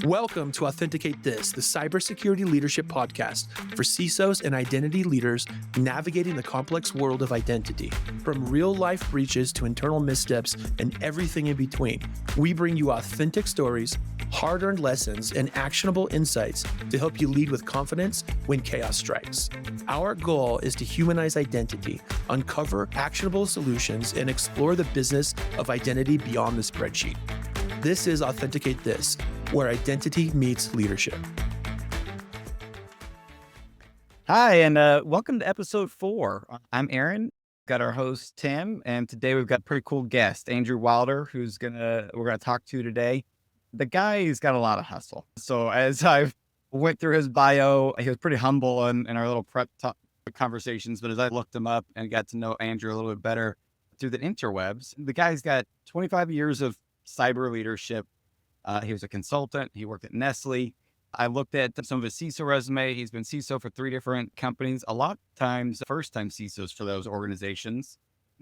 Welcome to Authenticate This, the cybersecurity leadership podcast for CISOs and identity leaders navigating the complex world of identity. From real-life breaches to internal missteps and everything in between, we bring you authentic stories, hard-earned lessons, and actionable insights to help you lead with confidence when chaos strikes. Our goal is to humanize identity, uncover actionable solutions, and explore the business of identity beyond the spreadsheet. This is Authenticate This, where identity meets leadership. Hi, and welcome to episode 4. I'm Aaron, got our host Tim, and today we've got a pretty cool guest, Andrew Wilder, who's we're gonna talk to today. The guy's got a lot of hustle. So as I went through his bio, he was pretty humble in our little prep conversations, but as I looked him up and got to know Andrew a little bit better through the interwebs, the guy's got 25 years of cyber leadership. He was a consultant. He worked at Nestlé. I looked at some of his CISO resume. He's been CISO for 3 different companies, a lot of times first-time CISOs for those organizations.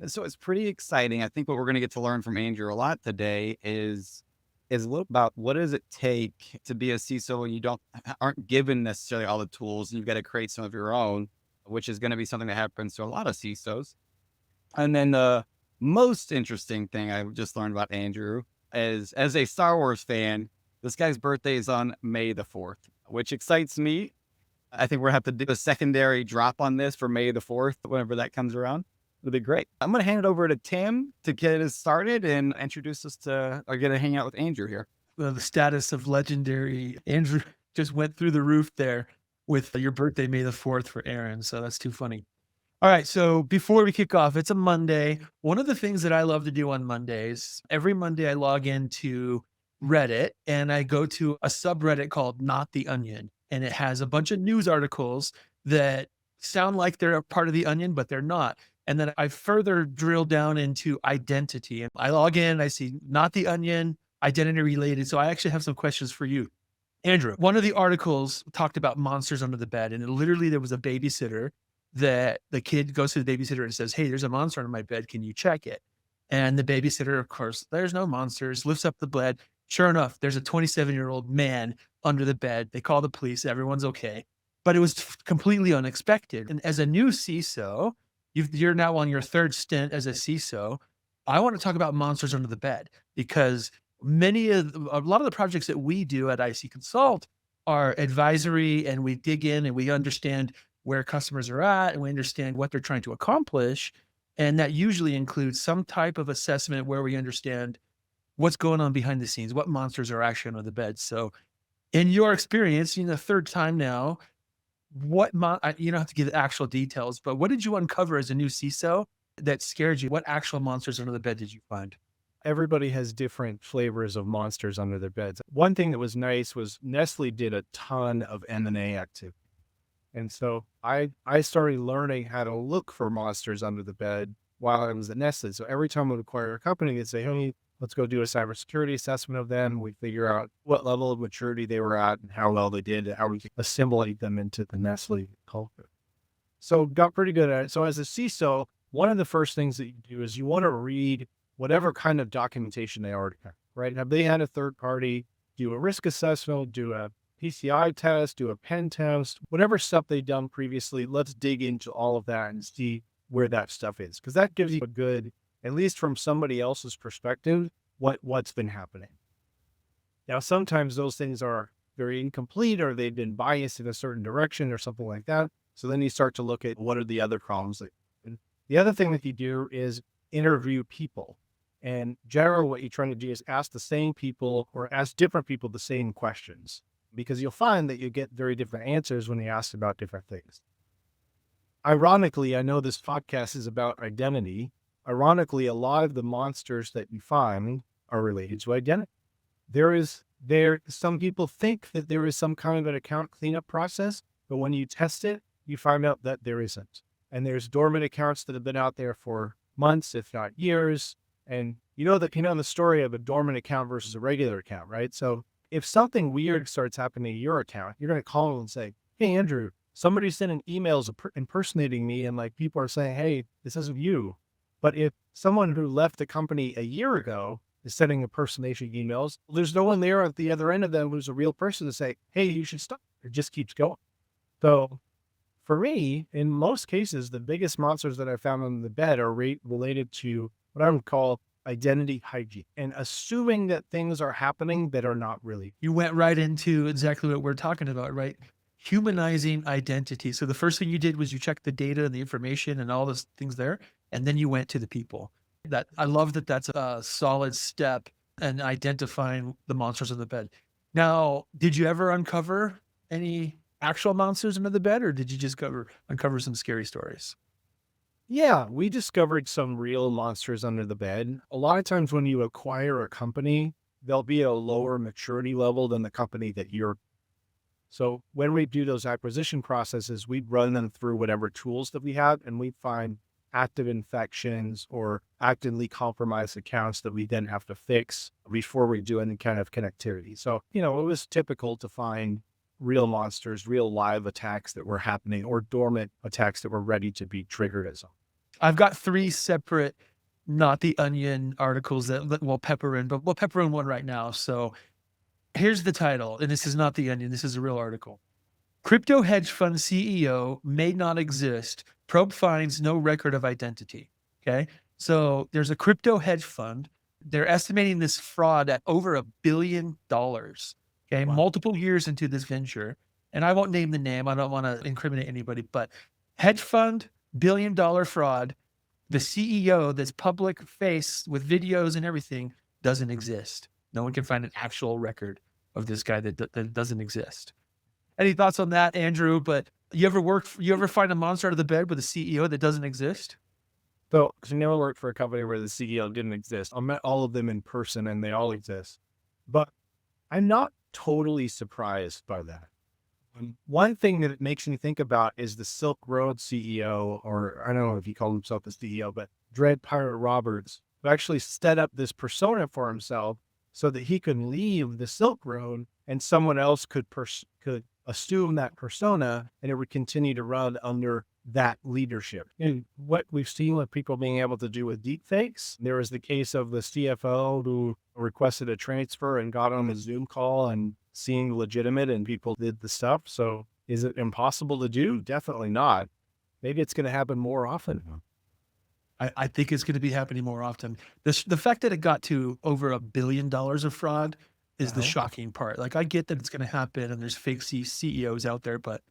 So it's pretty exciting. I think what we're going to get to learn from Andrew a lot today is a little about what does it take to be a CISO when you aren't given necessarily all the tools and you've got to create some of your own, which is going to be something that happens to a lot of CISOs. And then the most interesting thing I just learned about Andrew is, as a Star Wars fan, this guy's birthday is on May the 4th, which excites me. I think we're going to have to do a secondary drop on this for May the 4th, whenever that comes around. It'll be great. I'm going to hand it over to Tim to get us started and introduce us to, or get to hang out with Andrew here. Well, the status of legendary Andrew just went through the roof there with your birthday, May the 4th for Aaron. So that's too funny. All right. So before we kick off, it's a Monday. One of the things that I love to do on Mondays, every Monday I log into Reddit and I go to a subreddit called Not the Onion. And it has a bunch of news articles that sound like they're a part of the Onion, but they're not. And then I further drill down into identity. And I log in, I see Not the Onion, identity related. So I actually have some questions for you. Andrew, one of the articles talked about monsters under the bed. And literally there was a babysitter that the kid goes to the babysitter and says, "Hey, there's a monster under my bed. Can you check it?" And the babysitter, of course, there's no monsters, lifts up the bed. Sure enough, there's a 27-year-old man under the bed. They call the police. Everyone's okay. But it was completely unexpected. And as a new CISO, you're now on your 3rd stint as a CISO. I want to talk about monsters under the bed because a lot of the projects that we do at IC Consult are advisory, and we dig in and we understand where customers are at and we understand what they're trying to accomplish. And that usually includes some type of assessment where we understand what's going on behind the scenes, what monsters are actually under the bed. So in your experience, the 3rd time now, you don't have to give the actual details, but what did you uncover as a new CISO that scared you? What actual monsters under the bed did you find? Everybody has different flavors of monsters under their beds. One thing that was nice was Nestle did a ton of M&A activity. And so I started learning how to look for monsters under the bed while I was at Nestle. So every time we would acquire a company, they'd say, "Hey, let's go do a cybersecurity assessment of them." We figure out what level of maturity they were at and how well they did, and how we could assimilate them into the Nestle culture. So got pretty good at it. So as a CISO, one of the first things that you do is you want to read whatever kind of documentation they already have, right? Have they had a third party do a risk assessment, do a PCI test, do a pen test, whatever stuff they've done previously? Let's dig into all of that and see where that stuff is. Because that gives you a good, at least from somebody else's perspective, what's been happening. Now, sometimes those things are very incomplete or they've been biased in a certain direction or something like that. So then you start to look at what are the other problems. And the other thing that you do is interview people. And generally what you're trying to do is ask the same people or ask different people the same questions, because you'll find that you get very different answers when you ask about different things. Ironically, I know this podcast is about identity. Ironically, a lot of the monsters that you find are related to identity. Some people think that there is some kind of an account cleanup process, but when you test it, you find out that there isn't. And there's dormant accounts that have been out there for months, if not years. And you know the story of a dormant account versus a regular account, right? So if something weird starts happening to your account, you're going to call them and say, "Hey, Andrew, somebody's sending emails impersonating me." And people are saying, "Hey, this isn't you." But if someone who left the company a year ago is sending impersonation emails. There's no one there at the other end of them who's a real person to say, hey, you should stop. It just keeps going. So for me, in most cases, the biggest monsters that I found on the bed are related to what I would call identity hygiene and assuming that things are happening that are not really. You went right into exactly what we're talking about, right? Humanizing identity. So the first thing you did was you checked the data and the information and all those things there, and then you went to the people. That I love that that's a solid step in identifying the monsters in the bed. Now, did you ever uncover any actual monsters under the bed, or did you just uncover some scary stories? Yeah, we discovered some real monsters under the bed. A lot of times when you acquire a company, there'll be a lower maturity level than the company that you're. So when we do those acquisition processes, we run them through whatever tools that we have, and we find active infections or actively compromised accounts that we then have to fix before we do any kind of connectivity. So, it was typical to find real monsters, real live attacks that were happening, or dormant attacks that were ready to be triggered as well. I've got 3 separate, not the Onion articles that we'll pepper in, but we'll pepper in one right now. So here's the title, and this is not the Onion. This is a real article. Crypto hedge fund CEO may not exist. Probe finds no record of identity. Okay. So there's a crypto hedge fund. They're estimating this fraud at over $1 billion. Okay. Wow. Multiple years into this venture. And I won't name the name. I don't want to incriminate anybody, but hedge fund, $1 billion fraud. The CEO, this public face with videos and everything, doesn't exist. No one can find an actual record of this guy that doesn't exist. Any thoughts on that, Andrew? But you ever find a monster out of the bed with a CEO that doesn't exist? So I never worked for a company where the CEO didn't exist. I met all of them in person and they all exist. But I'm not totally surprised by that. One thing that it makes me think about is the Silk Road CEO, or I don't know if he called himself the CEO, but Dread Pirate Roberts, who actually set up this persona for himself so that he could leave the Silk Road and someone else could assume that persona and it would continue to run under that leadership. And what we've seen with people being able to do with deepfakes, there was the case of the CFO who requested a transfer and got on a Zoom call and seemed legitimate and people did the stuff. So is it impossible to do? Definitely not. Maybe it's going to happen more often. I think it's going to be happening more often. The fact that it got to over $1 billion of fraud is the shocking part. Like, I get that it's going to happen and there's fake CEOs out there, but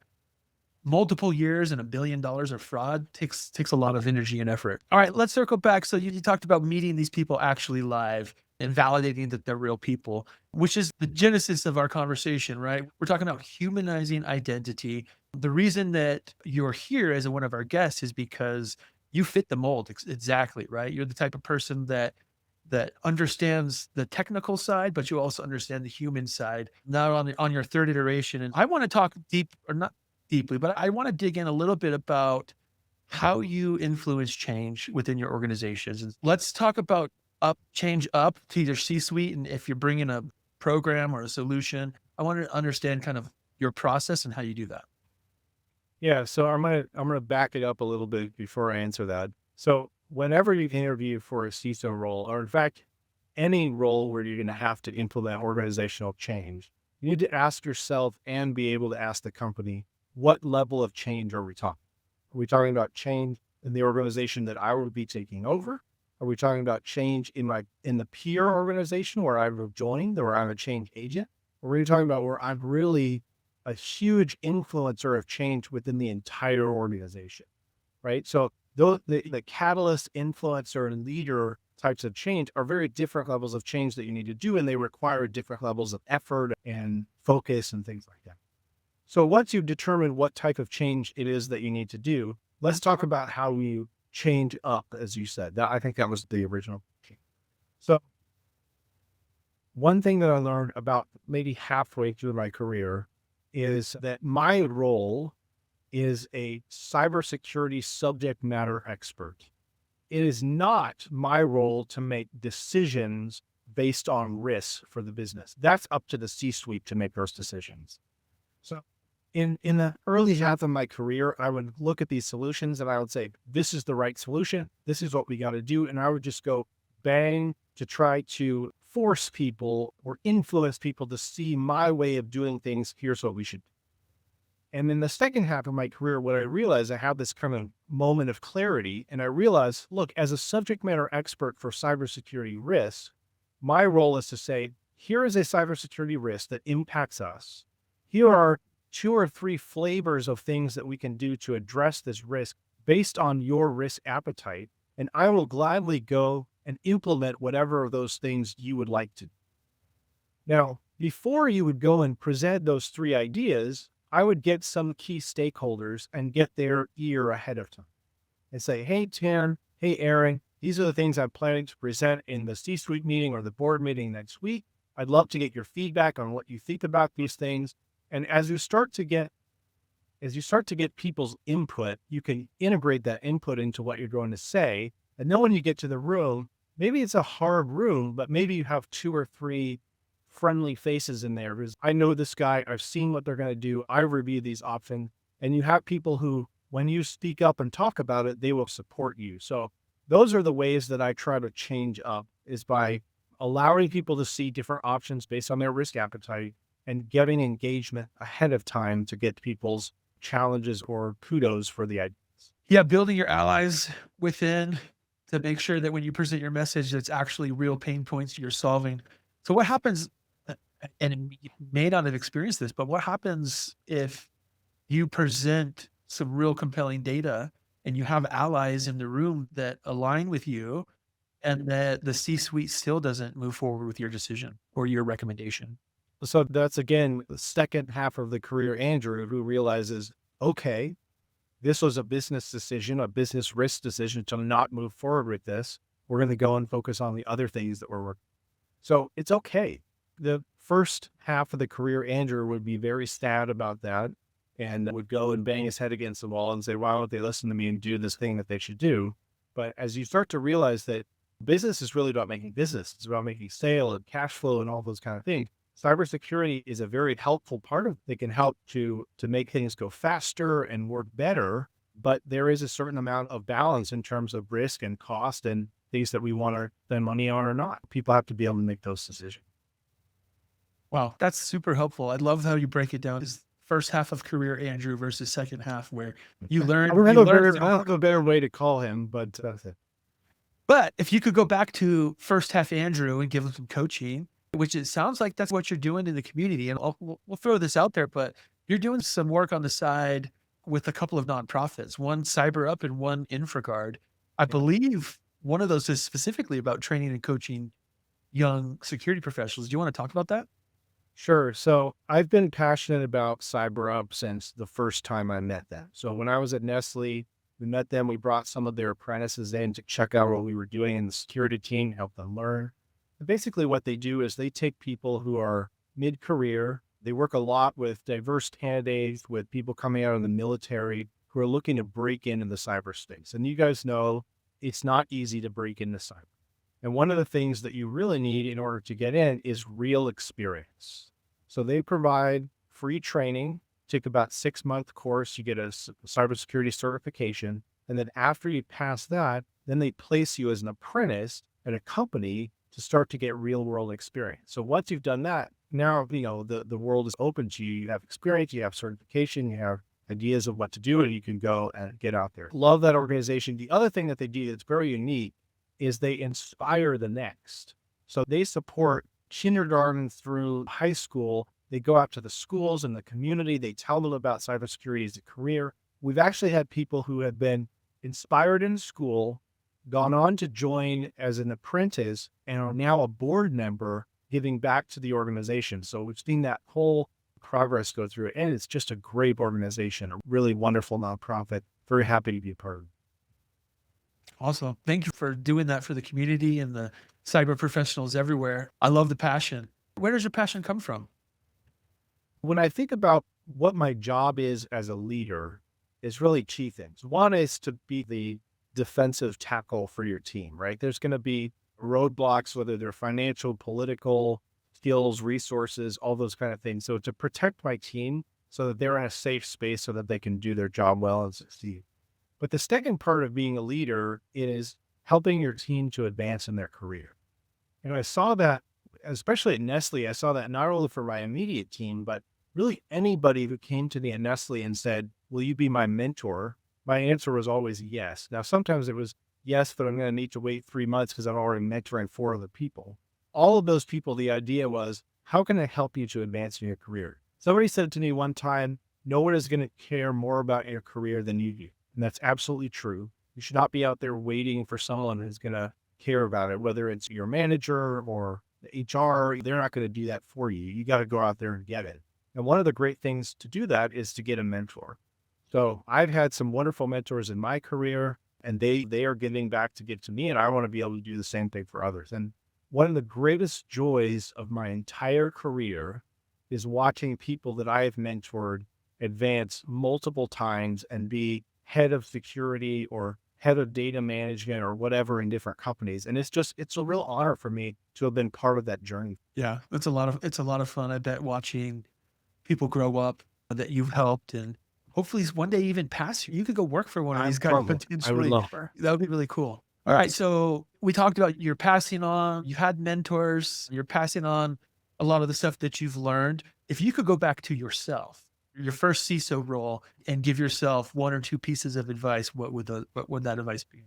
multiple years and $1 billion of fraud takes a lot of energy and effort. All right, let's circle back. So you talked about meeting these people actually live and validating that they're real people, which is the genesis of our conversation, right? We're talking about humanizing identity. The reason that you're here as one of our guests is because you fit the mold exactly, right? You're the type of person that understands the technical side, but you also understand the human side. Now on your 3rd iteration, and I want to talk not deeply, but I want to dig in a little bit about how you influence change within your organizations. And let's talk about change up to your C-suite, and if you're bringing a program or a solution, I want to understand kind of your process and how you do that. Yeah, so I'm gonna back it up a little bit before I answer that. So whenever you interview for a CISO role, or in fact, any role where you're going to have to implement organizational change, you need to ask yourself and be able to ask the company, what level of change are we talking? Are we talking about change in the organization that I will be taking over? Are we talking about change in the peer organization where I've joined, or I'm a change agent? Or are we talking about where I'm really a huge influencer of change within the entire organization, right? So the catalyst, influencer, and leader types of change are very different levels of change that you need to do, and they require different levels of effort and focus and things like that. So once you've determined what type of change it is that you need to do, let's talk about how you change up, as you said. I think that was the original. So one thing that I learned about maybe halfway through my career is that my role is a cybersecurity subject matter expert. It is not my role to make decisions based on risks for the business. That's up to the C-suite to make those decisions. So in the early half of my career, I would look at these solutions and I would say, this is the right solution. This is what we got to do. And I would just go bang to try to force people or influence people to see my way of doing things. Here's what we should do. And in the second half of my career, what I realized, I had this kind of moment of clarity, and I realized, look, as a subject matter expert for cybersecurity risks, my role is to say, here is a cybersecurity risk that impacts us. Here are 2 or 3 flavors of things that we can do to address this risk based on your risk appetite. And I will gladly go and implement whatever of those things you would like to. Now, before you would go and present those 3 ideas, I would get some key stakeholders and get their ear ahead of time and say, hey, Tim, hey, Aaron, these are the things I'm planning to present in the C-suite meeting or the board meeting next week. I'd love to get your feedback on what you think about these things. And as you start to get people's input, you can integrate that input into what you're going to say. And then when you get to the room, maybe it's a hard room, but maybe you have 2 or 3 friendly faces in there because I know this guy, I've seen what they're going to do. I review these options, and you have people who, when you speak up and talk about it, they will support you. So those are the ways that I try to change up, is by allowing people to see different options based on their risk appetite and getting engagement ahead of time to get people's challenges or kudos for the ideas. Yeah, building your allies within to make sure that when you present your message, that's actually real pain points you're solving. So what happens, and you may not have experienced this, but what happens if you present some real compelling data and you have allies in the room that align with you, and that the C-suite still doesn't move forward with your decision or your recommendation? So that's, again, the second half of the career Andrew, who realizes, okay, this was a business decision, a business risk decision to not move forward with this. We're going to go and focus on the other things that we're working. So it's okay. The first half of the career Andrew would be very sad about that and would go and bang his head against the wall and say, why don't they listen to me and do this thing that they should do? But as you start to realize that business is really about making business, it's about making sale and cash flow and all those kind of things. Cybersecurity is a very helpful part of it. They can help to make things go faster and work better, but there is a certain amount of balance in terms of risk and cost and things that we want to spend money on or not. People have to be able to make those decisions. Wow, that's super helpful. I love how you break it down. Is first half of career Andrew versus second half, where you learn. I don't have a better way to call him, but that's it. But if you could go back to first half Andrew and give him some coaching, which it sounds like that's what you're doing in the community. And we'll throw this out there, but you're doing some work on the side with a couple of nonprofits, one CyberUp and one InfraGard. I believe one of those is specifically about training and coaching young security professionals. Do you want to talk about that? Sure. So I've been passionate about CyberUp since the first time I met them. So when I was at Nestlé, we met them, we brought some of their apprentices in to check out what we were doing in the security team, help them learn. And basically what they do is they take people who are mid-career. They work a lot with diverse candidates, with people coming out of the military who are looking to break into the cyberspace. And you guys know it's not easy to break into cyber. And one of the things that you really need in order to get in is real experience. So they provide free training, take about 6-month course, you get a cybersecurity certification. And then after you pass that, then they place you as an apprentice at a company to start to get real world experience. So once you've done that, now, the world is open to you. You have experience, you have certification, you have ideas of what to do, and you can go and get out there. Love that organization. The other thing that they do that's very unique is they inspire the next. So they support kindergarten through high school. They go out to the schools and the community. They tell them about cybersecurity as a career. We've actually had people who have been inspired in school, gone on to join as an apprentice, and are now a board member giving back to the organization. So we've seen that whole progress go through it. And it's just a great organization, a really wonderful nonprofit. Very happy to be a part of it. Awesome. Thank you for doing that for the community and the cyber professionals everywhere. I love the passion. Where does your passion come from? When I think about what my job is as a leader, it's really two things. One is to be the defensive tackle for your team, right? There's going to be roadblocks, whether they're financial, political, skills, resources, all those kind of things. So to protect my team so that they're in a safe space so that they can do their job well and succeed. But the second part of being a leader is helping your team to advance in their career. And I saw that, especially at Nestle, I saw that not only for my immediate team, but really anybody who came to me at Nestle and said, will you be my mentor? My answer was always yes. Now, sometimes it was yes, but I'm going to need to wait 3 months because I'm already mentoring 4 other people. All of those people, the idea was, how can I help you to advance in your career? Somebody said to me one time, no one is going to care more about your career than you do. And that's absolutely true. You should not be out there waiting for someone who's going to care about it, whether it's your manager or the HR. They're not going to do that for you. You got to go out there and get it. And one of the great things to do that is to get a mentor. So I've had some wonderful mentors in my career, and they are giving back to give to me, and I want to be able to do the same thing for others. And one of the greatest joys of my entire career is watching people that I have mentored advance multiple times and be head of security or head of data management or whatever in different companies. And it's a real honor for me to have been part of that journey. Yeah, it's a lot of fun. I bet watching people grow up that you've helped, and hopefully one day even pass you. You could go work for one of these guys. I would Potentially. love. That would be really cool. All right. So we talked about you're passing on, you had mentors, you're passing on a lot of the stuff that you've learned. If you could go back to yourself, your first CISO role, and give yourself 1 or 2 pieces of advice, what would that advice be?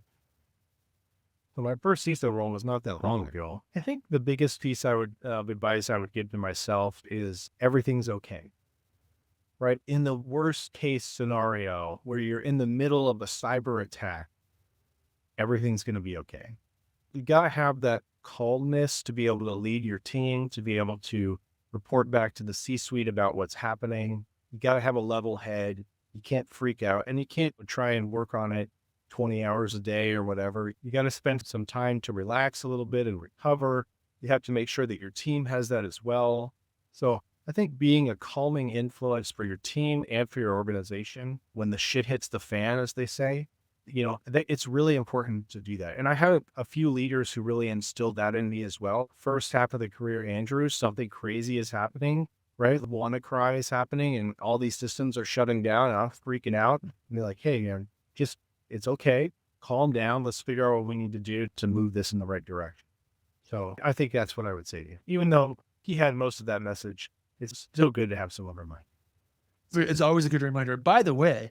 So my first CISO role was not that long ago. I think the biggest piece of advice I would give to myself is everything's okay. Right? In the worst case scenario where you're in the middle of a cyber attack, everything's going to be okay. You got to have that calmness to be able to lead your team, to be able to report back to the C-suite about what's happening. You got to have a level head. You can't freak out, and you can't try and work on it 20 hours a day or whatever. You got to spend some time to relax a little bit and recover. You have to make sure that your team has that as well. So I think being a calming influence for your team and for your organization when the shit hits the fan, as they say, it's really important to do that. And I have a few leaders who really instilled that in me as well. First half of the career, Andrew, something crazy is happening, right? The WannaCry is happening and all these systems are shutting down and I'm freaking out. And they're like, hey, it's okay. Calm down. Let's figure out what we need to do to move this in the right direction. So I think that's what I would say to you. Even though he had most of that message, it's still good to have someone remind. It's always a good reminder. By the way,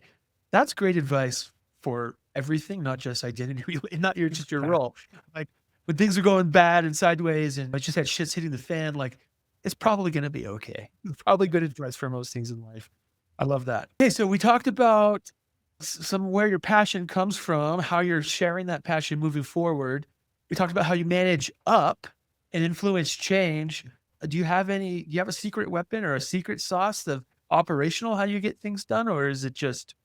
that's great advice for everything, not just identity, not just your role. Like when things are going bad and sideways and I just had shit's hitting the fan, like it's probably going to be okay. It's probably good advice for most things in life. I love that. Okay, so we talked about some where your passion comes from, how you're sharing that passion moving forward. We talked about how you manage up and influence change. Do you have a secret weapon or a secret sauce of operational, how you get things done, or is it just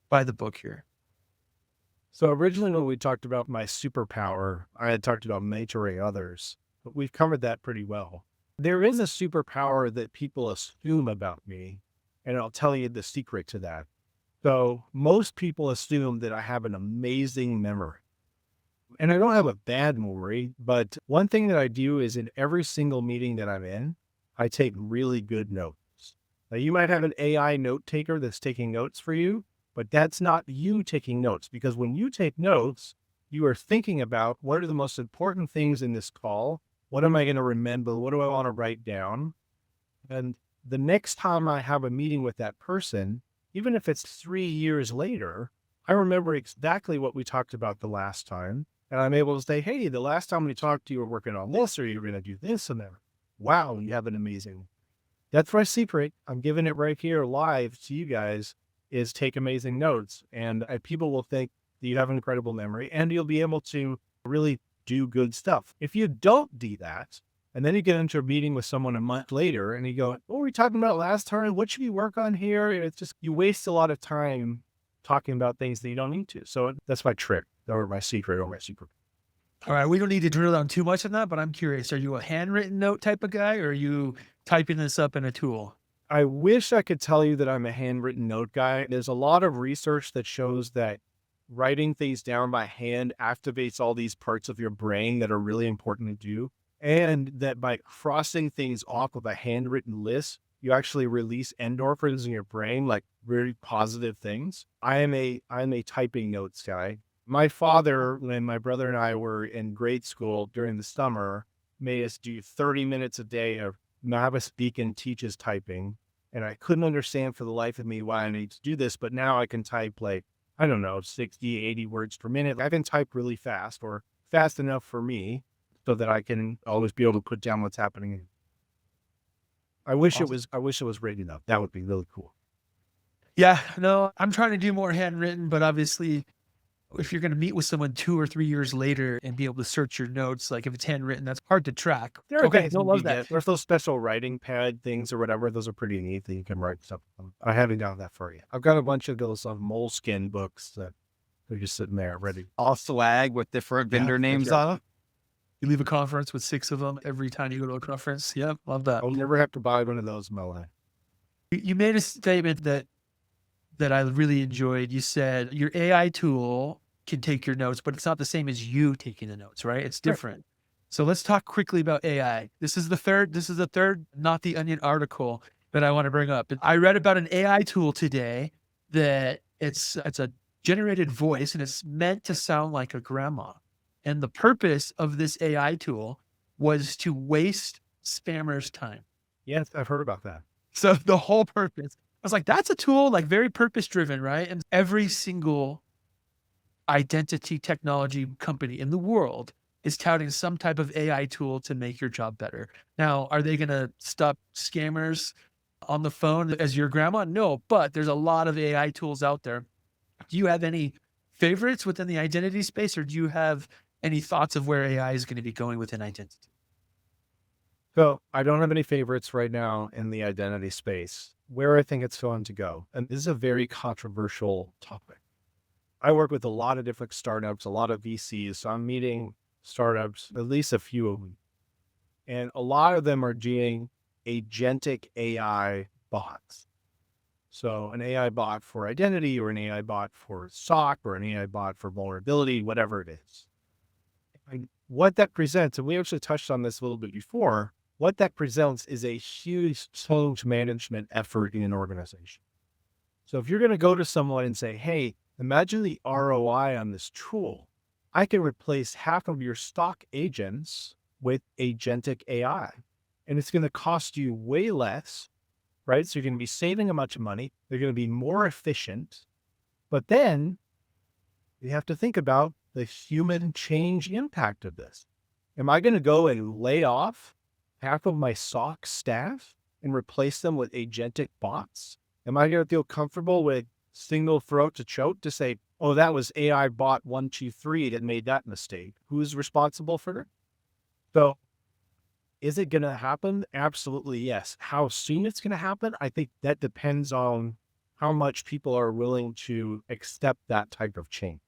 by the book here? So originally when we talked about my superpower, I had talked about mentoring others, but we've covered that pretty well. There is a superpower that people assume about me, and I'll tell you the secret to that. So most people assume that I have an amazing memory. And I don't have a bad memory, but one thing that I do is in every single meeting that I'm in, I take really good notes. Now you might have an AI note taker that's taking notes for you, but that's not you taking notes, because when you take notes, you are thinking about what are the most important things in this call? What am I going to remember? What do I want to write down? And the next time I have a meeting with that person, even if it's 3 years later, I remember exactly what we talked about the last time. And I'm able to say, hey, the last time we talked to you, were working on this, or you were going to do this. And then, wow, you have an amazing. That's my secret. I'm giving it right here live to you guys, is take amazing notes. And people will think that you have an incredible memory and you'll be able to really do good stuff. If you don't do that, and then you get into a meeting with someone a month later and you go, what were we talking about last time? What should we work on here? It's just, you waste a lot of time talking about things that you don't need to. So that's my trick or my secret. All right. We don't need to drill down too much on that, but I'm curious, are you a handwritten note type of guy, or are you typing this up in a tool? I wish I could tell you that I'm a handwritten note guy. There's a lot of research that shows that writing things down by hand activates all these parts of your brain that are really important to do. And that by crossing things off of a handwritten list, you actually release endorphins in your brain, like very positive things. I'm a typing notes guy. My father, when my brother and I were in grade school during the summer, made us do 30 minutes a day of novice beacon teaches typing. And I couldn't understand for the life of me why I need to do this. But now I can type like, I don't know, 60, 80 words per minute. I can type really fast or fast enough for me so that I can always be able to put down what's happening. I wish it was written up. That would be really cool. Yeah, no, I'm trying to do more handwritten, but obviously if you're going to meet with someone 2 or 3 years later and be able to search your notes, like if it's handwritten, that's hard to track. There are Okay, things no, you love can that. get. There's those special writing pad things or whatever. Those are pretty neat that you can write stuff on. I haven't done that for you. I've got a bunch of those moleskin books that are just sitting there ready. All swag with different vendor names right. on it. You leave a conference with 6 of them every time you go to a conference. Yep, love that. I'll never have to buy one of those in my life. You made a statement that I really enjoyed. You said your AI tool can take your notes, but it's not the same as you taking the notes, right? It's different. So let's talk quickly about AI. This is the third Not the Onion article that I want to bring up. I read about an AI tool today that it's a generated voice and it's meant to sound like a grandma. And the purpose of this AI tool was to waste spammers' time. Yes, I've heard about that. So the whole purpose, I was like, that's a tool, like very purpose driven, right? And every single identity technology company in the world is touting some type of AI tool to make your job better. Now, are they going to stop scammers on the phone as your grandma? No, but there's a lot of AI tools out there. Do you have any favorites within the identity space, or do you have any thoughts of where AI is going to be going within identity? So I don't have any favorites right now in the identity space. Where I think it's going to go, and this is a very controversial topic. I work with a lot of different startups, a lot of VCs, so I'm meeting startups, at least a few of them. And a lot of them are doing agentic AI bots. So an AI bot for identity or an AI bot for SOC or an AI bot for vulnerability, whatever it is. And what that presents, and we actually touched on this a little bit before, what that presents is a huge change management effort in an organization. So if you're going to go to someone and say, hey, imagine the ROI on this tool. I can replace half of your stock agents with agentic AI. And it's going to cost you way less, right? So you're going to be saving a bunch of money. They're going to be more efficient. But then you have to think about the human change impact of this. Am I going to go and lay off half of my SOC staff and replace them with agentic bots? Am I going to feel comfortable with single throat to choke to say, oh, that was AI bot 123 that made that mistake? Who's responsible for it? So is it going to happen? Absolutely, yes. How soon it's going to happen? I think that depends on how much people are willing to accept that type of change.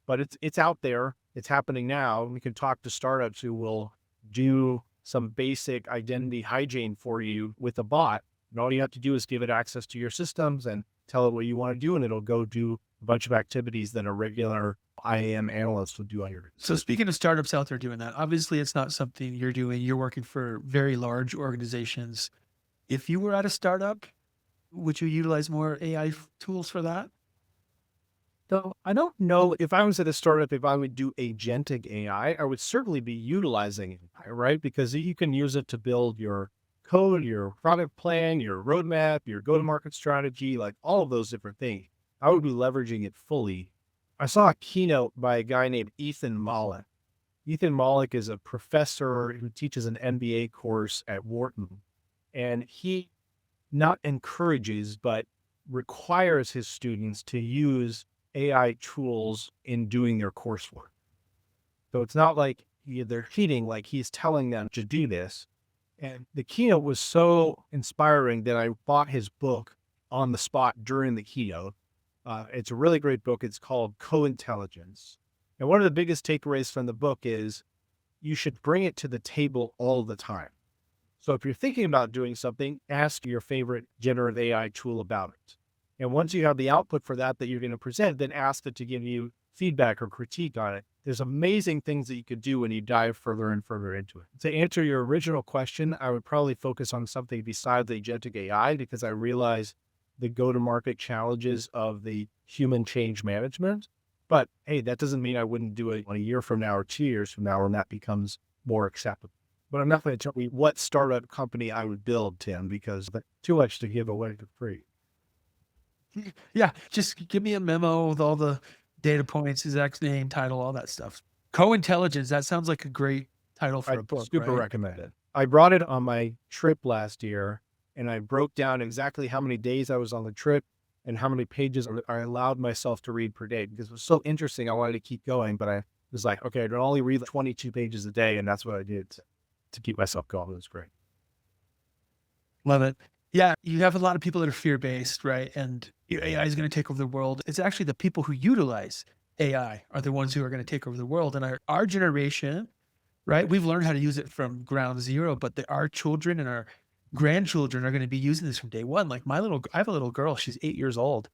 But it's out there. It's happening now. We can talk to startups who will do some basic identity hygiene for you with a bot. And all you have to do is give it access to your systems and tell it what you want to do, and it'll go do a bunch of activities that a regular IAM analyst would do on your. So speaking of startups out there doing that, obviously it's not something you're doing. You're working for very large organizations. If you were at a startup, would you utilize more AI tools for that? So I don't know if I was at a startup, if I would do agentic AI, I would certainly be utilizing it, right? Because you can use it to build your code, your product plan, your roadmap, your go-to-market strategy, like all of those different things. I would be leveraging it fully. I saw a keynote by a guy named Ethan Mollick. Ethan Mollick is a professor who teaches an MBA course at Wharton. And he not encourages, but requires his students to use AI tools in doing their coursework. So it's not like they're cheating, like he's telling them to do this. And the keynote was so inspiring that I bought his book on the spot during the keynote. It's a really great book. It's called Co-Intelligence. And one of the biggest takeaways from the book is you should bring it to the table all the time. So if you're thinking about doing something, ask your favorite generative AI tool about it. And once you have the output for that you're going to present, then ask it to give you feedback or critique on it. There's amazing things that you could do when you dive further and further into it. To answer your original question, I would probably focus on something besides the agentic AI because I realize the go-to-market challenges of the human change management. But hey, that doesn't mean I wouldn't do it a year from now or 2 years from now when that becomes more acceptable. But I'm not going to tell you what startup company I would build, Tim, because that's too much to give away for free. Yeah, just give me a memo with all the data points, exact name, title, all that stuff. Co-intelligence, that sounds like a great title for I a book, super right? recommend it. I brought it on my trip last year, and I broke down exactly how many days I was on the trip and how many pages I allowed myself to read per day, because it was so interesting. I wanted to keep going, but I was like, okay, I can only read 22 pages a day, and that's what I did to keep myself going. It was great. Love it. Yeah, you have a lot of people that are fear-based, right? And AI is going to take over the world. It's actually the people who utilize AI are the ones who are going to take over the world. And our generation, right? We've learned how to use it from ground zero, but our children and our grandchildren are going to be using this from day one. Like I have a little girl, she's 8 years old.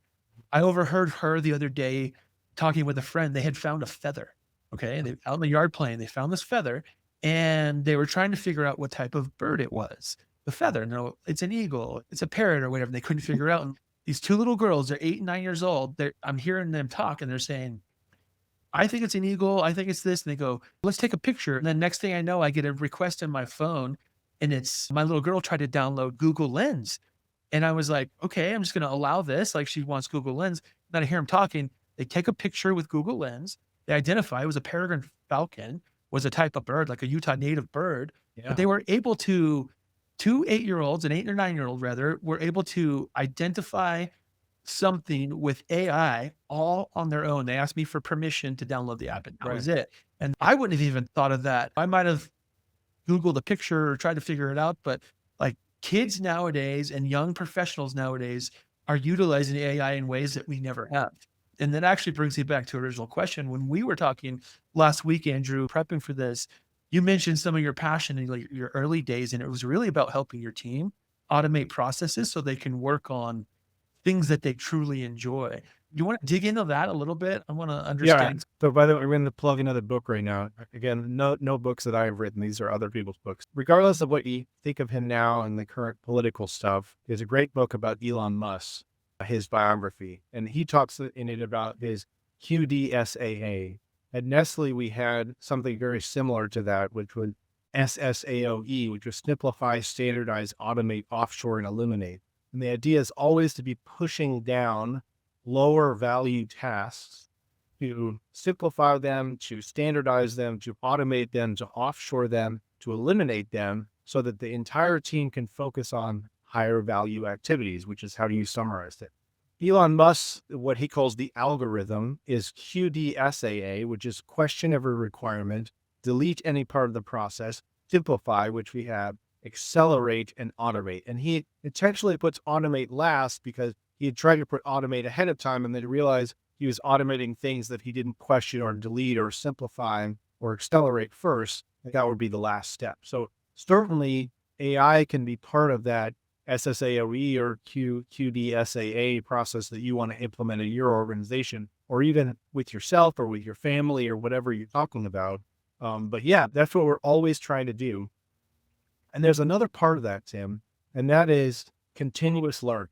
I overheard her the other day talking with a friend. They had found a feather. Okay. And they out in the yard playing, they found this feather and they were trying to figure out what type of bird it was. The feather. No, it's an eagle, it's a parrot or whatever. They couldn't figure it out. And these two little girls, they're 8 and 9 years old. I'm hearing them talk and they're saying, I think it's an eagle. I think it's this. And they go, let's take a picture. And then next thing I know, I get a request on my phone and it's my little girl tried to download Google Lens. And I was like, okay, I'm just going to allow this. Like she wants Google Lens. Then I hear them talking. They take a picture with Google Lens. They identify it was a peregrine falcon, was a type of bird, like a Utah native bird. Yeah. But they were able to, two 8-year-olds, an 8 or 9-year-old rather, were able to identify something with AI all on their own. They asked me for permission to download the app and that was it. And I wouldn't have even thought of that. I might have Googled a picture or tried to figure it out, but like kids nowadays and young professionals nowadays are utilizing AI in ways that we never have. And that actually brings me back to original question. When we were talking last week, Andrew, prepping for this, you mentioned some of your passion in like your early days, and it was really about helping your team automate processes so they can work on things that they truly enjoy. You want to dig into that a little bit? I want to understand. So by the way, we're going to plug another book right now. Again, no books that I've written. These are other people's books. Regardless of what you think of him now and the current political stuff, there's a great book about Elon Musk, his biography. And he talks in it about his QDSAA. At Nestle, we had something very similar to that, which was SSAOE, which was simplify, standardize, automate, offshore, and eliminate. And the idea is always to be pushing down lower value tasks to simplify them, to standardize them, to automate them, to offshore them, to eliminate them so that the entire team can focus on higher value activities, which is how you summarize it. Elon Musk, what he calls the algorithm is QDSAA, which is question every requirement, delete any part of the process, simplify, which we have, accelerate, and automate. And he intentionally puts automate last because he had tried to put automate ahead of time and then realized he was automating things that he didn't question or delete or simplify or accelerate first. That would be the last step. So certainly AI can be part of that SSAOE or QDSAA process that you want to implement in your organization or even with yourself or with your family or whatever you're talking about. But yeah, that's what we're always trying to do. And there's another part of that, Tim, and that is continuous learning.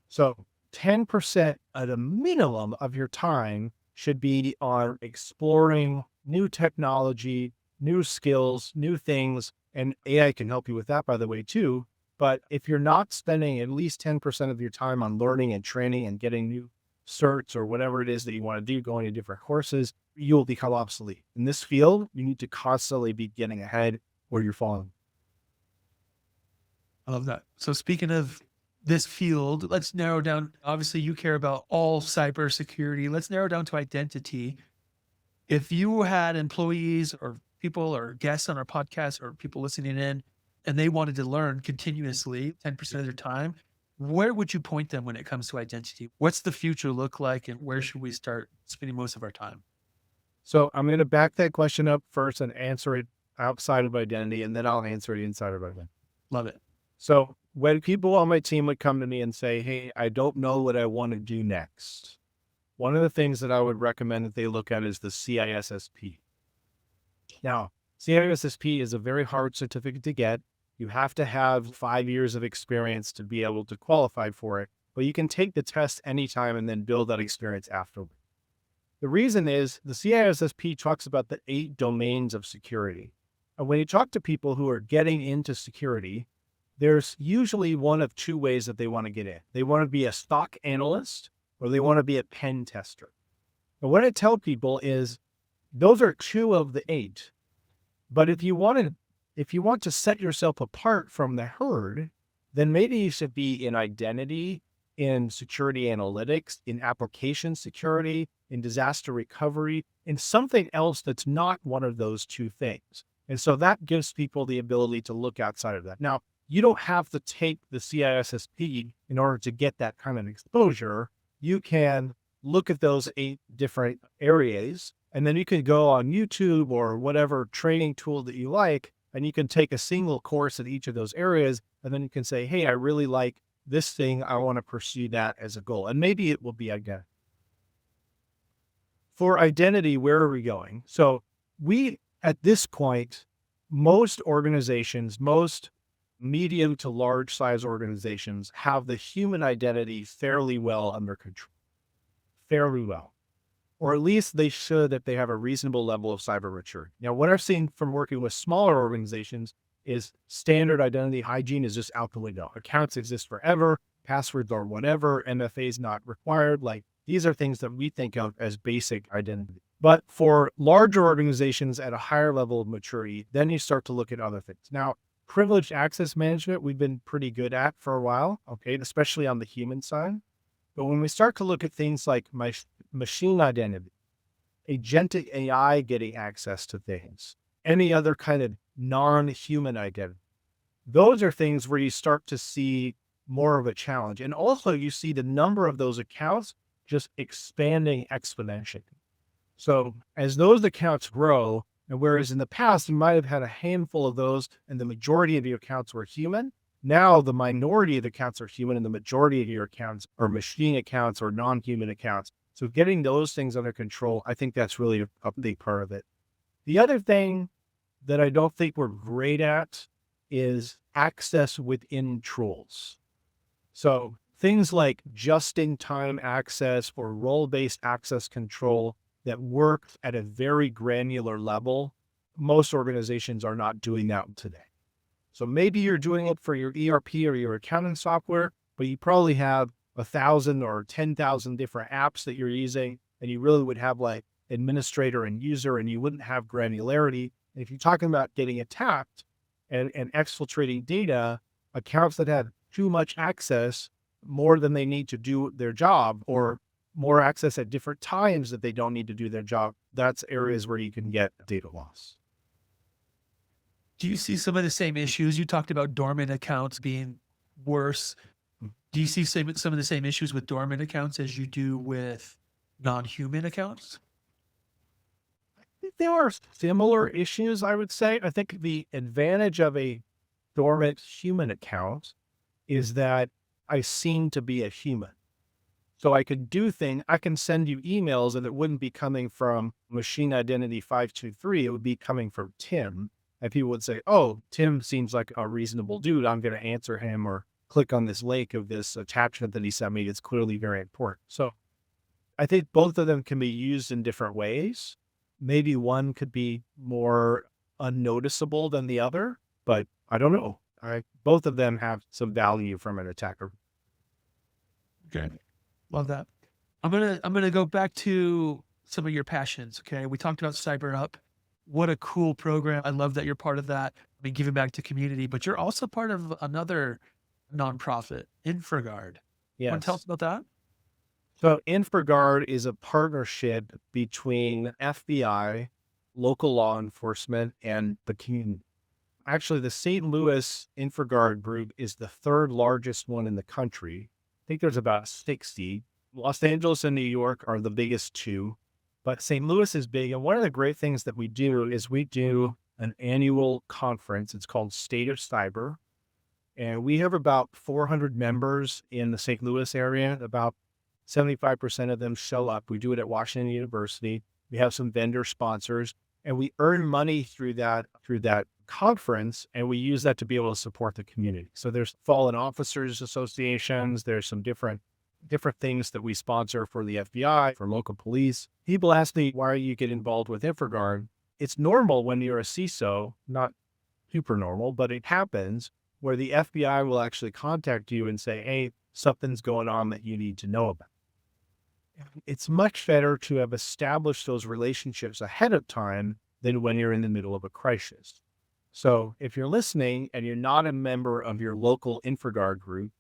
So 10% at a minimum of your time should be on exploring new technology, new skills, new things. And AI can help you with that, by the way, too. But if you're not spending at least 10% of your time on learning and training and getting new certs or whatever it is that you want to do, going to different courses, you'll become obsolete. In this field, you need to constantly be getting ahead or you're falling. I love that. So speaking of this field, let's narrow down. Obviously, you care about all cybersecurity. Let's narrow down to identity. If you had employees or people or guests on our podcast or people listening in, and they wanted to learn continuously 10% of their time, where would you point them when it comes to identity? What's the future look like, and where should we start spending most of our time? So I'm going to back that question up first and answer it outside of identity, and then I'll answer it inside of identity. Love it. So when people on my team would come to me and say, hey, I don't know what I want to do next, one of the things that I would recommend that they look at is the CISSP. Now, CISSP is a very hard certificate to get. You have to have 5 years of experience to be able to qualify for it, but you can take the test anytime and then build that experience afterward. The reason is the CISSP talks about the 8 domains of security. And when you talk to people who are getting into security, there's usually one of 2 ways that they want to get in. They want to be a stock analyst or they want to be a pen tester. And what I tell people is those are 2 of the 8. But if you want to set yourself apart from the herd, then maybe you should be in identity, in security analytics, in application security, in disaster recovery, in something else that's not one of those 2 things. And so that gives people the ability to look outside of that. Now, you don't have to take the CISSP in order to get that kind of exposure. You can look at those 8 different areas, and then you can go on YouTube or whatever training tool that you like, and you can take a single course in each of those areas, and then you can say, hey, I really like this thing. I want to pursue that as a goal. And maybe it will be identity. For identity, where are we going? So at this point, most organizations, most medium to large size organizations have the human identity fairly well under control. Fairly well. Or at least they should if they have a reasonable level of cyber maturity. Now, what I've seen from working with smaller organizations is standard identity hygiene is just out the window. Accounts exist forever, passwords or whatever, MFA is not required. Like these are things that we think of as basic identity. But for larger organizations at a higher level of maturity, then you start to look at other things. Now, privileged access management, we've been pretty good at for a while, okay, especially on the human side. But when we start to look at things like machine identity, agentic AI getting access to things, any other kind of non-human identity, those are things where you start to see more of a challenge. And also you see the number of those accounts just expanding exponentially. So as those accounts grow, and whereas in the past, you might have had a handful of those and the majority of your accounts were human, now the minority of the accounts are human and the majority of your accounts are machine accounts or non-human accounts. So getting those things under control, I think that's really a big part of it. The other thing that I don't think we're great at is access within tools. So things like just-in-time access or role-based access control that work at a very granular level, most organizations are not doing that today. So maybe you're doing it for your ERP or your accounting software, but you probably have 1,000 or 10,000 different apps that you're using, and you really would have like administrator and user, and you wouldn't have granularity. And if you're talking about getting attacked and exfiltrating data, accounts that have too much access, more than they need to do their job, or more access at different times that they don't need to do their job, that's areas where you can get data loss. Do you see some of the same issues? You talked about dormant accounts being worse. Do you see some of the same issues with dormant accounts as you do with non-human accounts? I think there are similar issues, I would say. I think the advantage of a dormant human account is that I seem to be a human. So I could do things, I can send you emails and it wouldn't be coming from machine identity 523, it would be coming from Tim. And people would say, oh, Tim seems like a reasonable dude. I'm going to answer him or click on this link of this attachment that he sent me. It's clearly very important. So I think both of them can be used in different ways. Maybe one could be more unnoticeable than the other, but I don't know. Both of them have some value from an attacker. Okay. Love that. I'm gonna go back to some of your passions. Okay. We talked about CyberUp. What a cool program. I love that you're part of that. I mean, giving back to community, but you're also part of another nonprofit, InfraGard. Yes. Want to tell us about that? So InfraGard is a partnership between FBI, local law enforcement, and the community. Actually, the St. Louis InfraGard group is the 3rd largest one in the country. I think there's about 60. Los Angeles and New York are the biggest 2. But St. Louis is big. And one of the great things that we do is we do an annual conference. It's called State of Cyber. And we have about 400 members in the St. Louis area. About 75% of them show up. We do it at Washington University. We have some vendor sponsors, and we earn money through that conference. And we use that to be able to support the community. So there's fallen officers associations. There's some different different things that we sponsor for the FBI, for local police. People ask me, why you get involved with InfraGard? It's normal when you're a CISO, not super normal, but it happens where the FBI will actually contact you and say, hey, something's going on that you need to know about. It's much better to have established those relationships ahead of time than when you're in the middle of a crisis. So if you're listening and you're not a member of your local InfraGard group,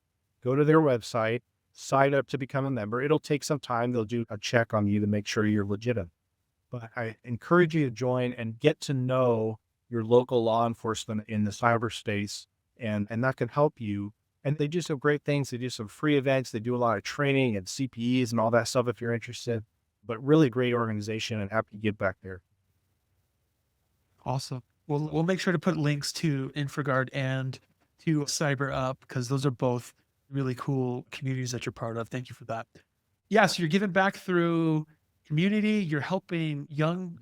go to their website, sign up to become a member. It'll take some time. They'll do a check on you to make sure you're legitimate. But I encourage you to join and get to know your local law enforcement in the cyberspace, and that can help you. And they do some great things. They do some free events. They do a lot of training and CPEs and all that stuff if you're interested. But really great organization, and happy to get back there. Awesome. We'll make sure to put links to InfraGard and to CyberUp, because those are both really cool communities that you're part of. Thank you for that. Yeah, so you're giving back through community. You're helping young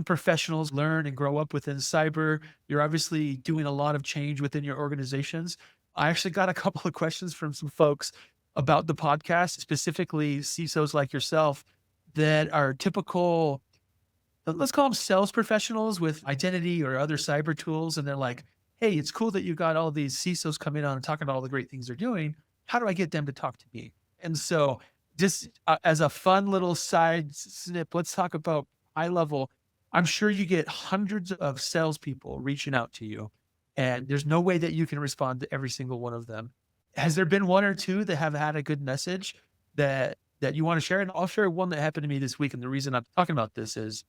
professionals learn and grow up within cyber. You're obviously doing a lot of change within your organizations. I actually got a couple of questions from some folks about the podcast, specifically CISOs like yourself that are typical, let's call them sales professionals with identity or other cyber tools. And they're like, hey, it's cool that you got all these CISOs coming on and talking about all the great things they're doing. How do I get them to talk to me? And so just as a fun little side snip, let's talk about high level. I'm sure you get hundreds of salespeople reaching out to you, and there's no way that you can respond to every single one of them. Has there been one or two that have had a good message that you want to share? And I'll share one that happened to me this week. And the reason I'm talking about this is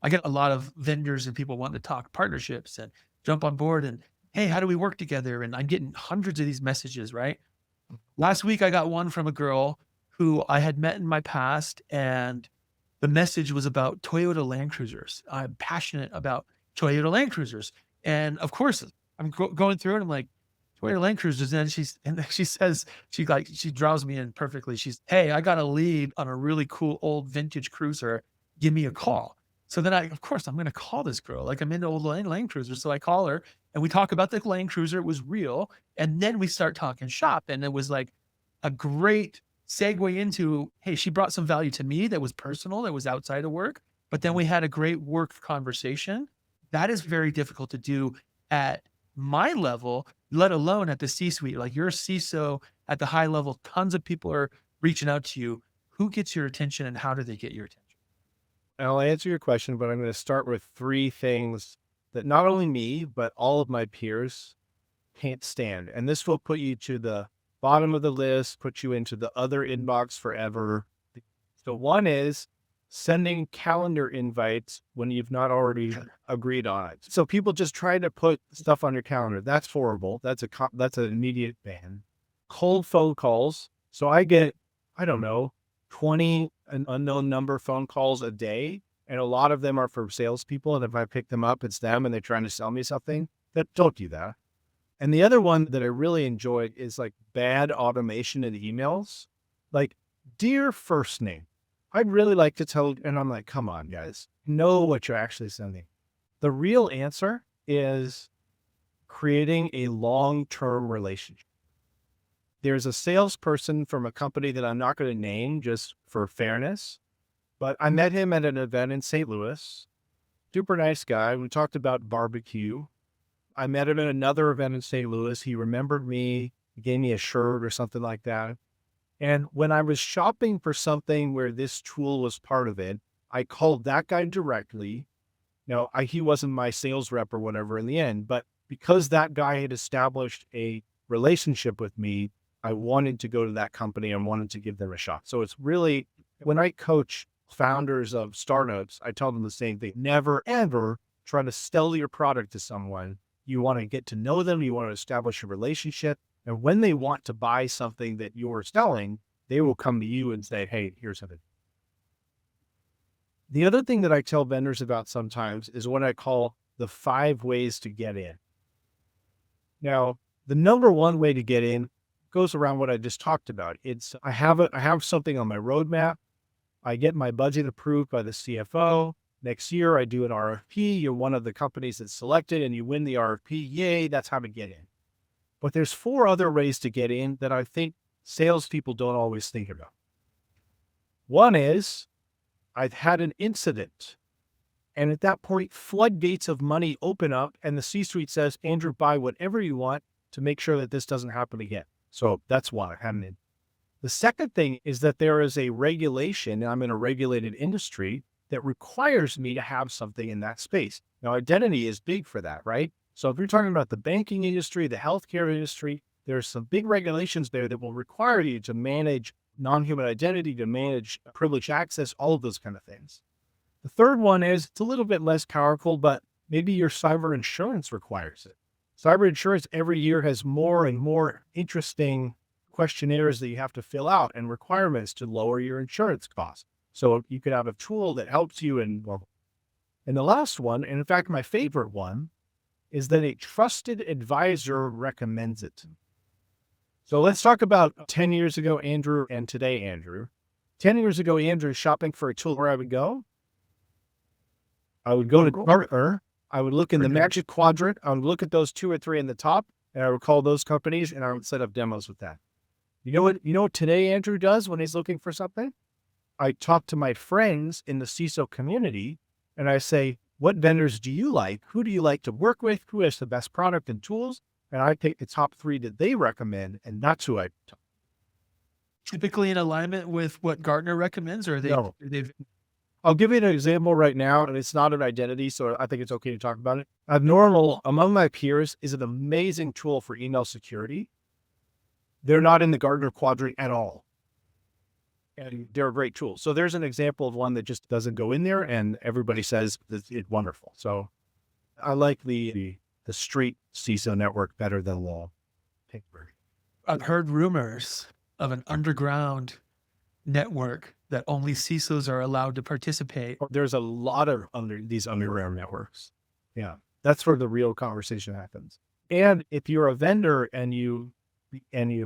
I get a lot of vendors and people wanting to talk partnerships and jump on board and, hey, how do we work together? And I'm getting hundreds of these messages, right? Last week, I got one from a girl who I had met in my past, and the message was about Toyota Land Cruisers. I'm passionate about Toyota Land Cruisers. And of course, I'm going through it. I'm like, Toyota Land Cruisers. And she says, she draws me in perfectly. Hey, I got a lead on a really cool old vintage cruiser. Give me a call. So then I'm going to call this girl. Like, I'm into old Land Cruisers. So I call her and we talk about the Land Cruiser. It was real. And then we start talking shop. And it was like a great segue into, hey, she brought some value to me that was personal, that was outside of work. But then we had a great work conversation. That is very difficult to do at my level, let alone at the C-suite. Like, you're a CISO at the high level, tons of people are reaching out to you. Who gets your attention and how do they get your attention? I'll answer your question, but I'm going to start with three things that not only me, but all of my peers can't stand. And this will put you to the bottom of the list, put you into the other inbox forever. So one is sending calendar invites when you've not agreed on it. So people just try to put stuff on your calendar. That's horrible. That's an immediate ban. Cold phone calls. So I get, 20 an unknown number phone calls a day. And a lot of them are for salespeople. And if I pick them up, it's them and they're trying to sell me something. Don't do that. And the other one that I really enjoyed is like bad automation in emails. Like, dear first name, I'd really like to tell, and I'm like, come on, guys, know what you're actually sending. The real answer is creating a long-term relationship. There's a salesperson from a company that I'm not going to name just for fairness, but I met him at an event in St. Louis. Super nice guy. We talked about barbecue. I met him at another event in St. Louis. He remembered me, gave me a shirt or something like that. And when I was shopping for something where this tool was part of it, I called that guy directly. Now, he wasn't my sales rep or whatever in the end, but because that guy had established a relationship with me, I wanted to go to that company and wanted to give them a shot. So it's really, when I coach founders of startups, I tell them the same thing. Never, ever try to sell your product to someone. You want to get to know them. You want to establish a relationship. And when they want to buy something that you're selling, they will come to you and say, hey, here's something. The other thing that I tell vendors about sometimes is what I call the 5 ways to get in. Now, the number one way to get in goes around what I just talked about. It's, I have something on my roadmap. I get my budget approved by the CFO. Next year, I do an RFP. You're one of the companies that's selected and you win the RFP. Yay, that's how to get in. But there's 4 other ways to get in that I think salespeople don't always think about. One is, I've had an incident, and at that point, floodgates of money open up, and the C-suite says, Andrew, buy whatever you want to make sure that this doesn't happen again. So that's one. I had an. The second thing is that there is a regulation, and I'm in a regulated industry, that requires me to have something in that space. Now, identity is big for that, right? So if you're talking about the banking industry, the healthcare industry, there's some big regulations there that will require you to manage non-human identity, to manage privileged access, all of those kind of things. The third one is, it's a little bit less powerful, but maybe your cyber insurance requires it. Cyber insurance every year has more and more interesting questionnaires that you have to fill out and requirements to lower your insurance costs. So you could have a tool that helps you. And the last one, and in fact, my favorite one, is that a trusted advisor recommends it. So let's talk about 10 years ago, Andrew, and today, Andrew. 10 years ago, Andrew, shopping for a tool, where I would go to Gartner. I would look in the Magic Quadrant. I would look at those 2 or 3 in the top, and I would call those companies, and I would set up demos with that. You know what today Andrew does when he's looking for something? I talk to my friends in the CISO community, and I say, what vendors do you like? Who do you like to work with? Who has the best product and tools? And I take the top 3 that they recommend, and that's who I talk. Typically in alignment with what Gartner recommends, or No. I'll give you an example right now, and it's not an identity, so I think it's okay to talk about it. Abnormal, among my peers, is an amazing tool for email security. They're not in the Gartner quadrant at all. And they're a great tool. So there's an example of one that just doesn't go in there, and everybody says it's wonderful. So I like the street CISO network better than law. I've heard rumors of an underground network that only CISOs are allowed to participate. There's a lot of these underground networks. Yeah, that's where the real conversation happens. And if you're a vendor and you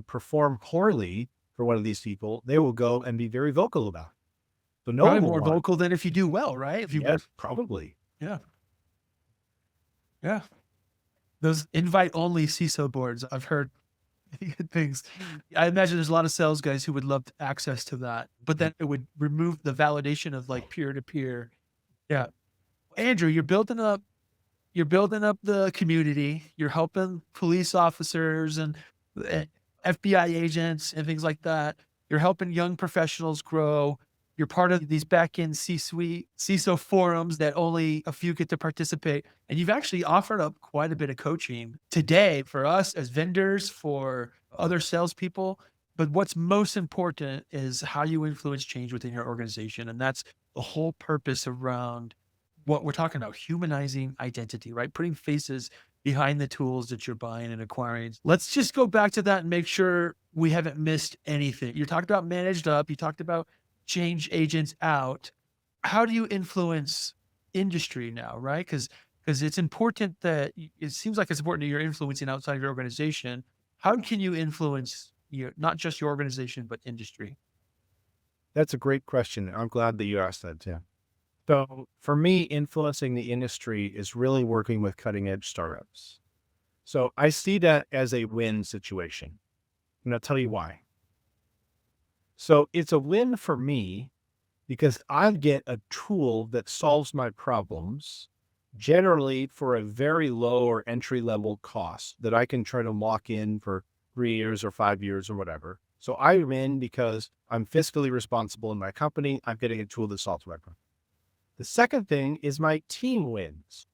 perform poorly for one of these people, they will go and be very vocal about it. So no Probably more vocal than if you do well, right? If you probably. Yeah. Those invite-only CISO boards, I've heard good things. I imagine there's a lot of sales guys who would love access to that, but then it would remove the validation of like peer-to-peer. Yeah. Andrew, you're building up the community. You're helping police officers and FBI agents and things like that. You're helping young professionals grow. You're part of these back-end C-suite, CISO forums that only a few get to participate. And you've actually offered up quite a bit of coaching today for us as vendors, for other salespeople. But what's most important is how you influence change within your organization. And that's the whole purpose around what we're talking about, humanizing identity, right? Putting faces behind the tools that you're buying and acquiring. Let's just go back to that and make sure we haven't missed anything. You talked about managed up. You talked about change agents out. How do you influence industry now, right? Because it's important that it seems like it's important that you're influencing outside of your organization. How can you influence not just your organization, but industry? That's a great question. I'm glad that you asked that, Tim. So for me, influencing the industry is really working with cutting edge startups. So I see that as a win situation. And I'll tell you why. So it's a win for me because I get a tool that solves my problems, generally for a very low or entry level cost that I can try to lock in for 3 years or 5 years or whatever. So I win because I'm fiscally responsible in my company. I'm getting a tool that solves my problem. The second thing is my team wins.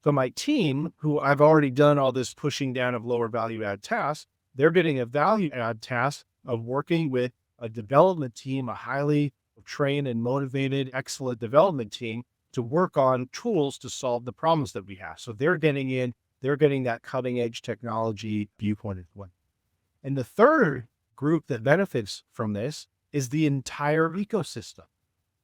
So my team, who I've already done all this pushing down of lower value add tasks, they're getting a value add task of working with a development team, a highly trained and motivated, excellent development team to work on tools to solve the problems that we have. So they're getting that cutting edge technology viewpoint as well. And the third group that benefits from this is the entire ecosystem,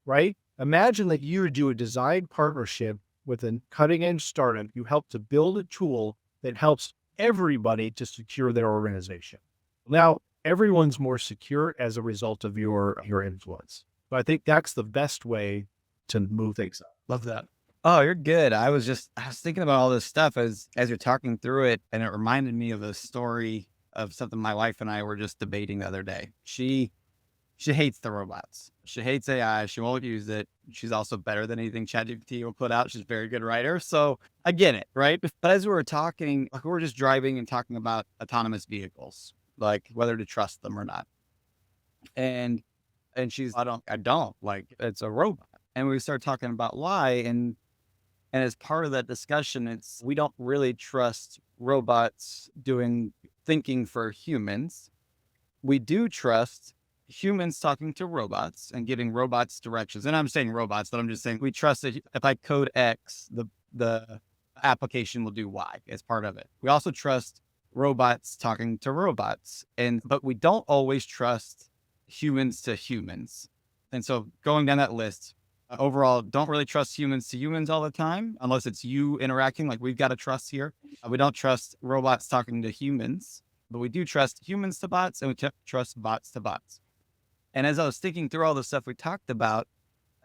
right? Imagine that you do a design partnership with a cutting edge startup. You help to build a tool that helps everybody to secure their organization. Now, everyone's more secure as a result of your influence. So I think that's the best way to move things up. Love that. Oh, you're good. I was thinking about all this stuff as you're talking through it, and it reminded me of a story of something my wife and I were just debating the other day. She hates the robots. She hates AI. She won't use it. She's also better than anything ChatGPT will put out. She's a very good writer. So I get it, right? But as we were talking, like we were just driving and talking about autonomous vehicles, like whether to trust them or not. And she's, I don't like, it's a robot. And we start talking about why. And as part of that discussion, it's, we don't really trust robots doing thinking for humans. We do trust humans talking to robots and giving robots directions. And I'm saying robots, but I'm just saying we trust that if I code X, the application will do Y as part of it. We also trust robots talking to robots, but we don't always trust humans to humans. And so going down that list, overall, don't really trust humans to humans all the time, unless it's you interacting. Like we've got a trust here. We don't trust robots talking to humans, but we do trust humans to bots, and we trust bots to bots. And as I was thinking through all the stuff we talked about,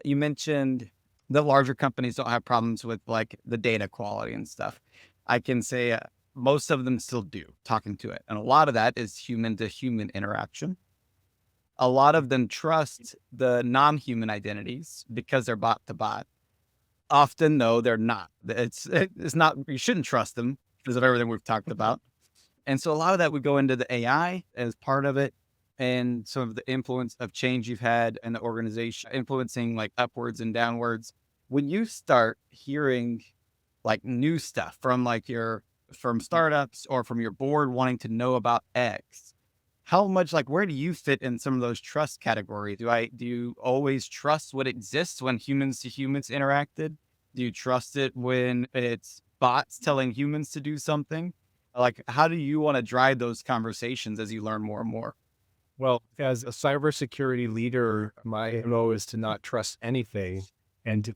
you mentioned the larger companies don't have problems with like the data quality and stuff. I can say most of them still do, talking to it. And a lot of that is human to human interaction. A lot of them trust the non-human identities because they're bot to bot. Often, though, they're not. It's not, you shouldn't trust them because of everything we've talked about. And so a lot of that would go into the AI as part of it, and some of the influence of change you've had in the organization, influencing like upwards and downwards. When you start hearing like new stuff from from startups or from your board wanting to know about X, how much, like, where do you fit in some of those trust categories? Do you always trust what exists when humans to humans interacted? Do you trust it when it's bots telling humans to do something? Like, how do you want to drive those conversations as you learn more and more? Well, as a cybersecurity leader, my MO is to not trust anything and to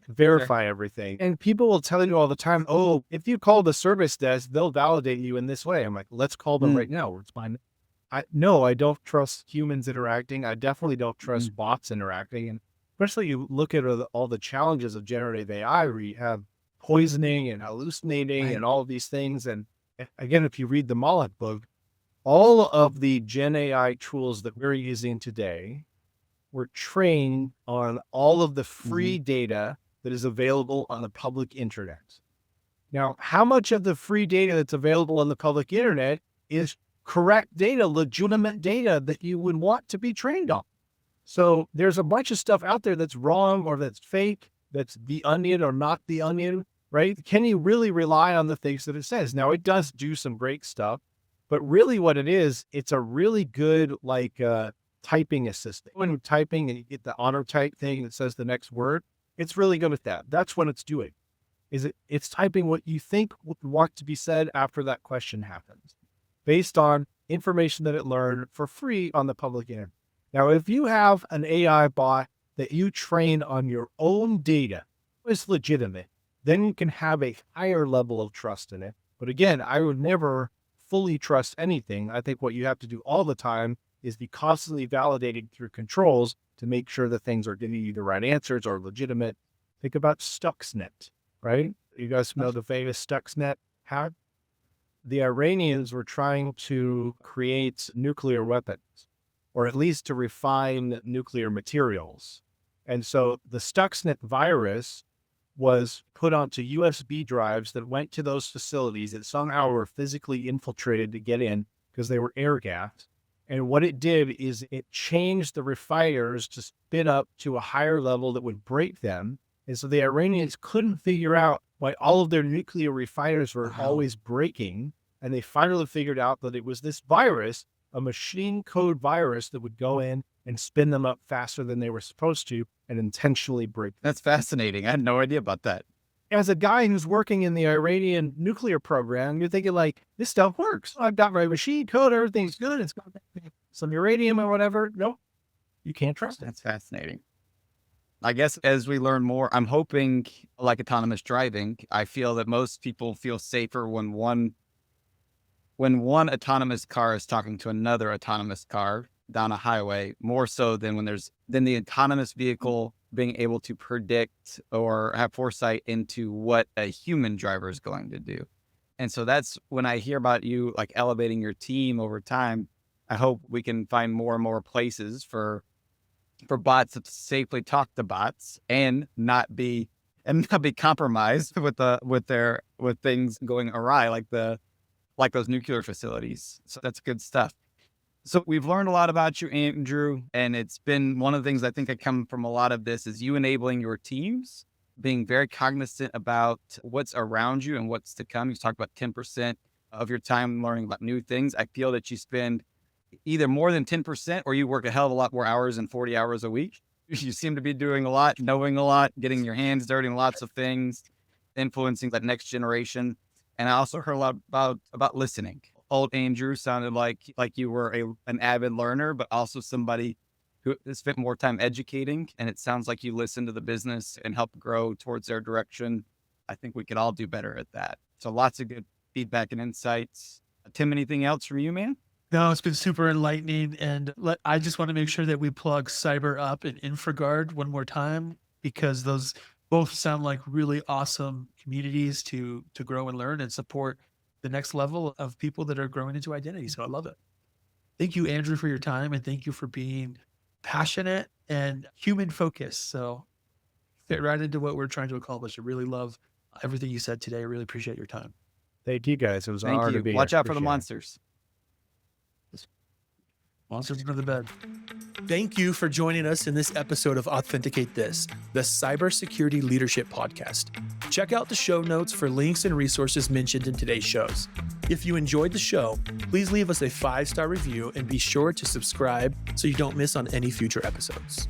verify everything. And people will tell you all the time, oh, if you call the service desk, they'll validate you in this way. I'm like, let's call them right now. It's fine. No, I don't trust humans interacting. I definitely don't trust bots interacting. And especially you look at all the challenges of generative AI where you have poisoning and hallucinating and all of these things. And again, if you read the Moloch book, all of the Gen AI tools that we're using today were trained on all of the free data that is available on the public internet. Now, how much of the free data that's available on the public internet is correct data, legitimate data that you would want to be trained on? So there's a bunch of stuff out there that's wrong or that's fake, that's the onion or not the onion, right? Can you really rely on the things that it says? Now, it does do some great stuff, but really what it is, it's a really good, like, typing assistant. When you're typing and you get the auto type thing that says the next word, it's really good at that. That's what it's doing. It's typing what you think would want to be said after that question happens, based on information that it learned for free on the public internet. Now, if you have an AI bot that you train on your own data, it's legitimate, then you can have a higher level of trust in it. But again, I would never fully trust anything. I think what you have to do all the time is be constantly validating through controls to make sure that things are giving you the right answers or legitimate. Think about Stuxnet, right? You guys know the famous Stuxnet hack? The Iranians were trying to create nuclear weapons, or at least to refine nuclear materials. And so the Stuxnet virus was put onto USB drives that went to those facilities that somehow were physically infiltrated to get in because they were air gapped. And what it did is it changed the refiners to spin up to a higher level that would break them. And so the Iranians couldn't figure out why all of their nuclear refiners were always breaking. And they finally figured out that it was this virus, a machine code virus that would go in and spin them up faster than they were supposed to and intentionally break them. That's fascinating. I had no idea about that. As a guy who's working in the Iranian nuclear program, you're thinking like, this stuff works. I've got my machine code, everything's good. It's got some uranium or whatever. Nope, you can't trust it. That's fascinating. I guess as we learn more, I'm hoping, like autonomous driving, I feel that most people feel safer when one autonomous car is talking to another autonomous car down a highway, more so than than the autonomous vehicle being able to predict or have foresight into what a human driver is going to do. And so that's when I hear about you like elevating your team over time. I hope we can find more and more places for bots to safely talk to bots and not be compromised with things going awry, like those nuclear facilities. So that's good stuff. So we've learned a lot about you, Andrew, and it's been one of the things I think that come from a lot of this is you enabling your teams, being very cognizant about what's around you and what's to come. You talked about 10% of your time learning about new things. I feel that you spend either more than 10% or you work a hell of a lot more hours than 40 hours a week. You seem to be doing a lot, knowing a lot, getting your hands dirty in lots of things, influencing that next generation. And I also heard a lot about listening. Old Andrew sounded like you were an avid learner, but also somebody who has spent more time educating. And it sounds like you listen to the business and help grow towards their direction. I think we could all do better at that. So lots of good feedback and insights. Tim, anything else from you, man? No, it's been super enlightening. And I just want to make sure that we plug CyberUp and InfraGard one more time, because those both sound like really awesome communities to grow and learn and support the next level of people that are growing into identity. So I love it. Thank you, Andrew, for your time. And thank you for being passionate and human focused. So fit right into what we're trying to accomplish. I really love everything you said today. I really appreciate your time. Thank you guys. It was an honor to be here. Watch out for the Appreciate it. monsters. Monsters under the bed. Thank you for joining us in this episode of Authenticate This, the Cybersecurity Leadership Podcast. Check out the show notes for links and resources mentioned in today's shows. If you enjoyed the show, please leave us a 5-star review and be sure to subscribe so you don't miss on any future episodes.